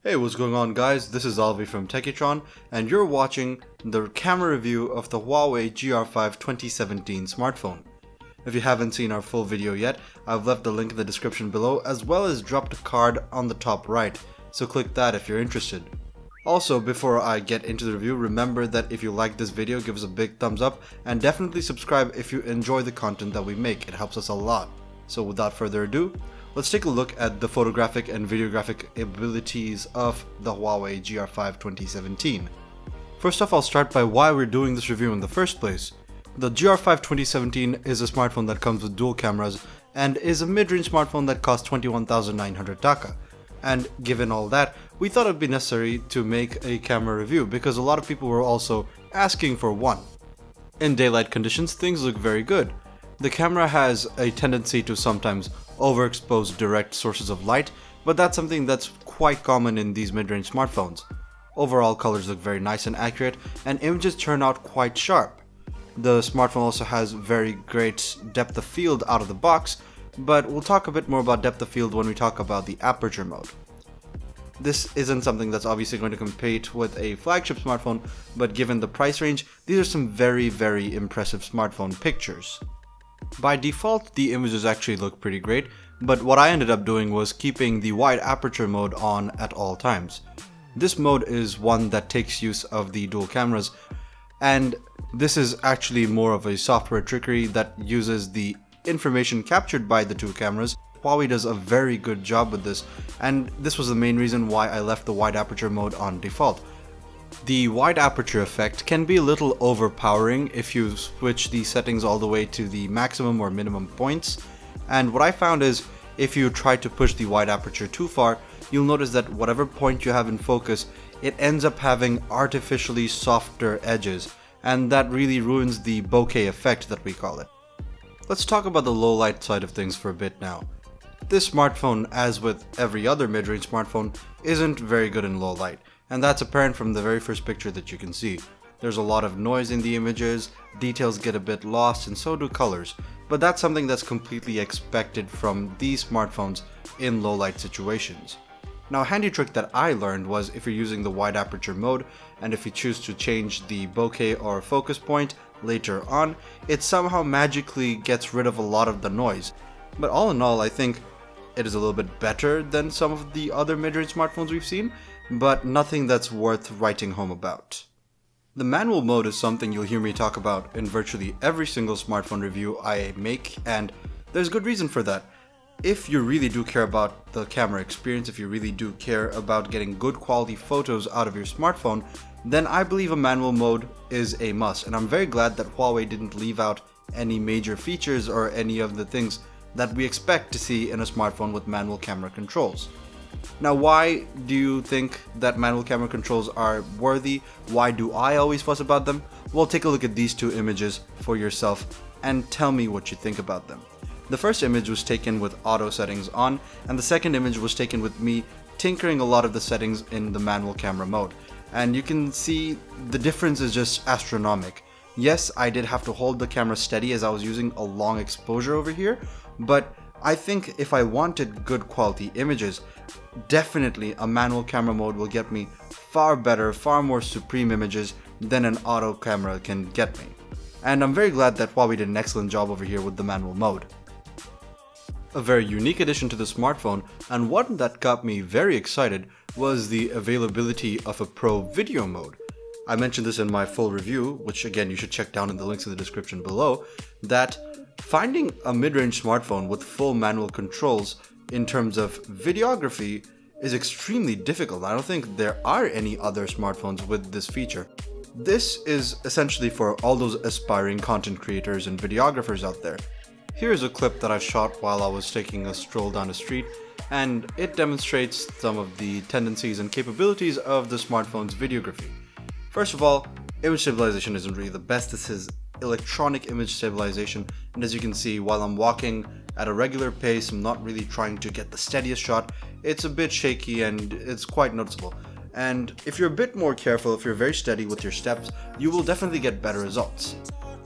Hey, what's going on guys? This is Alvi from Techitron and you're watching the camera review of the Huawei GR5 2017 smartphone. If you haven't seen our full video yet, I've left the link in the description below as well as dropped a card on the top right, so click that if you're interested. Also, before I get into the review, remember that if you like this video, give us a big thumbs up and definitely subscribe if you enjoy the content that we make. It helps us a lot. So without further ado, let's take a look at the photographic and videographic abilities of the Huawei GR5 2017. First off, I'll start by why we're doing this review in the first place. The GR5 2017 is a smartphone that comes with dual cameras and is a mid-range smartphone that costs 21,900 taka. And given all that, we thought it would be necessary to make a camera review because a lot of people were also asking for one. In daylight conditions, things look very good. The camera has a tendency to sometimes overexpose direct sources of light, but that's something that's quite common in these mid-range smartphones. Overall, colors look very nice and accurate, and images turn out quite sharp. The smartphone also has very great depth of field out of the box, but we'll talk a bit more about depth of field when we talk about the aperture mode. This isn't something that's obviously going to compete with a flagship smartphone, but given the price range, these are some very impressive smartphone pictures. By default, the images actually look pretty great, but what I ended up doing was keeping the wide aperture mode on at all times. This mode is one that takes use of the dual cameras, and this is actually more of a software trickery that uses the information captured by the two cameras. Huawei does a very good job with this, and this was the main reason why I left the wide aperture mode on default. The wide aperture effect can be a little overpowering if you switch the settings all the way to the maximum or minimum points, and what I found is if you try to push the wide aperture too far, you'll notice that whatever point you have in focus, it ends up having artificially softer edges, and that really ruins the bokeh effect that we call it. Let's talk about the low light side of things for a bit now. This smartphone, as with every other mid-range smartphone, isn't very good in low light, and that's apparent from the very first picture that you can see. There's a lot of noise in the images, details get a bit lost, and so do colors, but that's something that's completely expected from these smartphones in low light situations. Now, a handy trick that I learned was if you're using the wide aperture mode, and if you choose to change the bokeh or focus point later on, it somehow magically gets rid of a lot of the noise. But all in all, I think it is a little bit better than some of the other mid-range smartphones we've seen, but nothing that's worth writing home about. The manual mode is something you'll hear me talk about in virtually every single smartphone review I make, and there's good reason for that. If you really do care about the camera experience, if you really do care about getting good quality photos out of your smartphone, then I believe a manual mode is a must, and I'm very glad that Huawei didn't leave out any major features or any of the things that we expect to see in a smartphone with manual camera controls. Now, why do you think that manual camera controls are worthy? Why do I always fuss about them? Well, take a look at these two images for yourself and tell me what you think about them. The first image was taken with auto settings on, and the second image was taken with me tinkering a lot of the settings in the manual camera mode. And you can see the difference is just astronomical. Yes, I did have to hold the camera steady as I was using a long exposure over here, but I think if I wanted good quality images, definitely a manual camera mode will get me far better, far more supreme images than an auto camera can get me. And I'm very glad that Huawei did an excellent job over here with the manual mode. A very unique addition to the smartphone, and one that got me very excited, was the availability of a Pro video mode. I mentioned this in my full review, which again you should check down in the links in the description below, that finding a mid-range smartphone with full manual controls in terms of videography is extremely difficult. I don't think there are any other smartphones with this feature. This is essentially for all those aspiring content creators and videographers out there. Here's a clip that I shot while I was taking a stroll down the street, and it demonstrates some of the tendencies and capabilities of the smartphone's videography. First of all, image stabilization isn't really the best. This is electronic image stabilization, and as you can see, while I'm walking at a regular pace, I'm not really trying to get the steadiest shot. It's a bit shaky and it's quite noticeable. And if you're a bit more careful, if you're very steady with your steps, you will definitely get better results.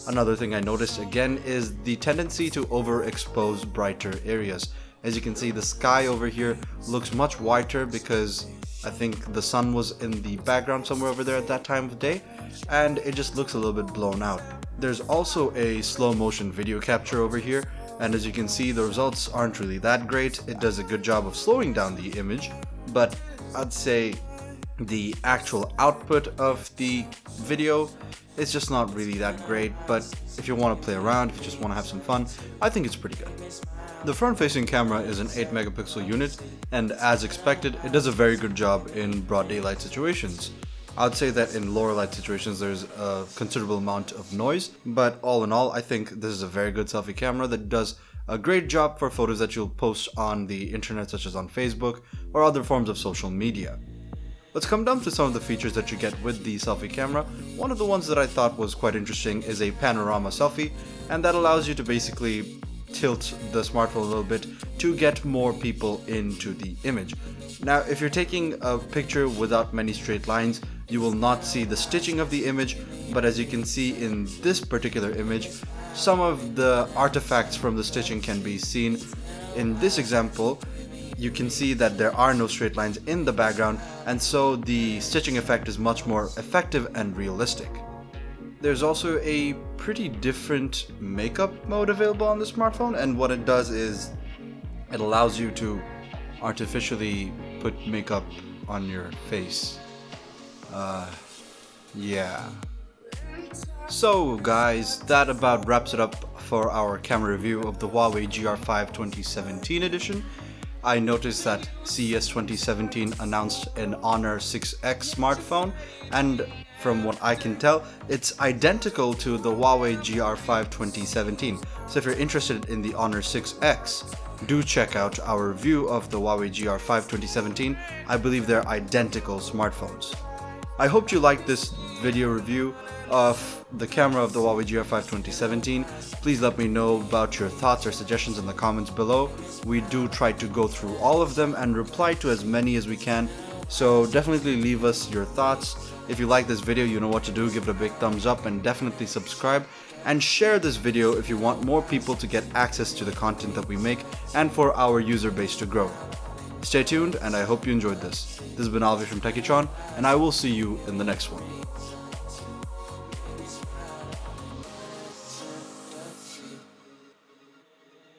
Another thing I noticed again is the tendency to overexpose brighter areas. As you can see, the sky over here looks much whiter because I think the sun was in the background somewhere over there at that time of day, and it just looks a little bit blown out. There's also a slow motion video capture over here, and as you can see, the results aren't really that great. It does a good job of slowing down the image, but I'd say the actual output of the video is just not really that great. But if you want to play around, if you just want to have some fun, I think it's pretty good. The front-facing camera is an 8 megapixel unit, and as expected, it does a very good job in broad daylight situations. I'd say that in lower light situations there's a considerable amount of noise, but all in all, I think this is a very good selfie camera that does a great job for photos that you'll post on the internet, such as on Facebook or other forms of social media. Let's come down to some of the features that you get with the selfie camera. One of the ones that I thought was quite interesting is a panorama selfie, and that allows you to basically tilt the smartphone a little bit to get more people into the image. Now, if you're taking a picture without many straight lines, you will not see the stitching of the image, but as you can see in this particular image, some of the artifacts from the stitching can be seen. In this example, you can see that there are no straight lines in the background, and so the stitching effect is much more effective and realistic. There's also a pretty different makeup mode available on the smartphone, and what it does is it allows you to artificially put makeup on your face. Yeah. So guys, that about wraps it up for our camera review of the Huawei GR5 2017 edition. I noticed that CES 2017 announced an Honor 6X smartphone, and from what I can tell, it's identical to the Huawei GR5 2017. So if you're interested in the Honor 6X, do check out our review of the Huawei GR5 2017. I believe they're identical smartphones. I hope you liked this video review of the camera of the Huawei GR5 2017. Please let me know about your thoughts or suggestions in the comments below. We do try to go through all of them and reply to as many as we can, so definitely leave us your thoughts. If you like this video, you know what to do. Give it a big thumbs up and definitely subscribe, and share this video if you want more people to get access to the content that we make and for our user base to grow. Stay tuned, and I hope you enjoyed this. This has been Alvi from Techitron, and I will see you in the next one.